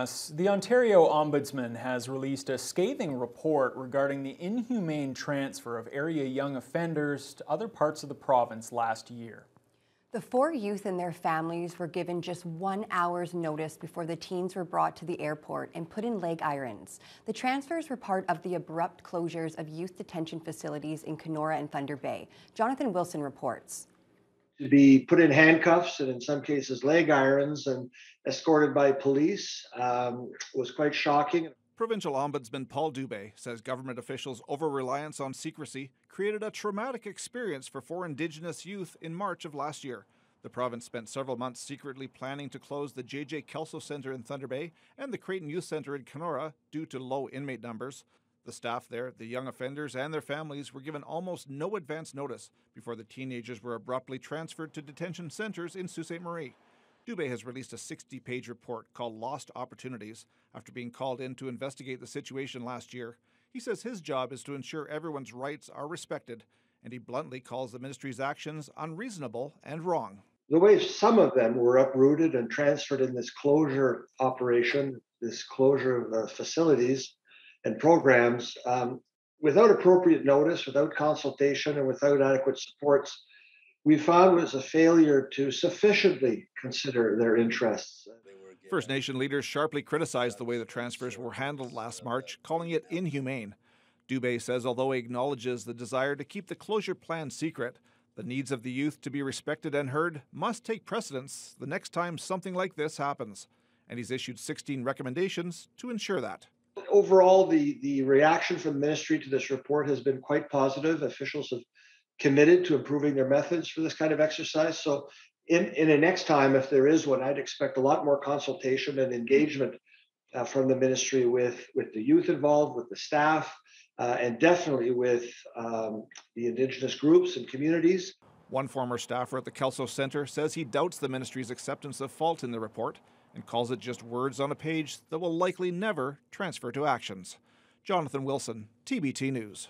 The Ontario Ombudsman has released a scathing report regarding the inhumane transfer of area young offenders to other parts of the province last year. The 4 youth and their families were given just 1 hour's notice before the teens were brought to the airport and put in leg irons. The transfers were part of the abrupt closures of youth detention facilities in Kenora and Thunder Bay. Jonathan Wilson reports. To be put in handcuffs and in some cases leg irons and escorted by police was quite shocking. Provincial Ombudsman Paul Dubé says government officials' over-reliance on secrecy created a traumatic experience for 4 Indigenous youth in March of last year. The province spent several months secretly planning to close the J.J. Kelso Centre in Thunder Bay and the Creighton Youth Centre in Kenora due to low inmate numbers. The staff there, the young offenders and their families were given almost no advance notice before the teenagers were abruptly transferred to detention centres in Sault Ste. Marie. Dubé has released a 60-page report called Lost Opportunities after being called in to investigate the situation last year. He says his job is to ensure everyone's rights are respected, and he bluntly calls the ministry's actions unreasonable and wrong. The way some of them were uprooted and transferred in this closure operation, this closure of the facilities and programs, without appropriate notice, without consultation, and without adequate supports, we found was a failure to sufficiently consider their interests. First Nation leaders sharply criticized the way the transfers were handled last March, calling it inhumane. Dubé says although he acknowledges the desire to keep the closure plan secret, the needs of the youth to be respected and heard must take precedence the next time something like this happens. And he's issued 16 recommendations to ensure that. Overall, the reaction from the ministry to this report has been quite positive. Officials have committed to improving their methods for this kind of exercise. So in the next time, if there is one, I'd expect a lot more consultation and engagement from the ministry with the youth involved, with the staff, and definitely with the Indigenous groups and communities. One former staffer at the Kelso Centre says he doubts the ministry's acceptance of fault in the report and calls it just words on a page that will likely never transfer to actions. Jonathan Wilson, TBT News.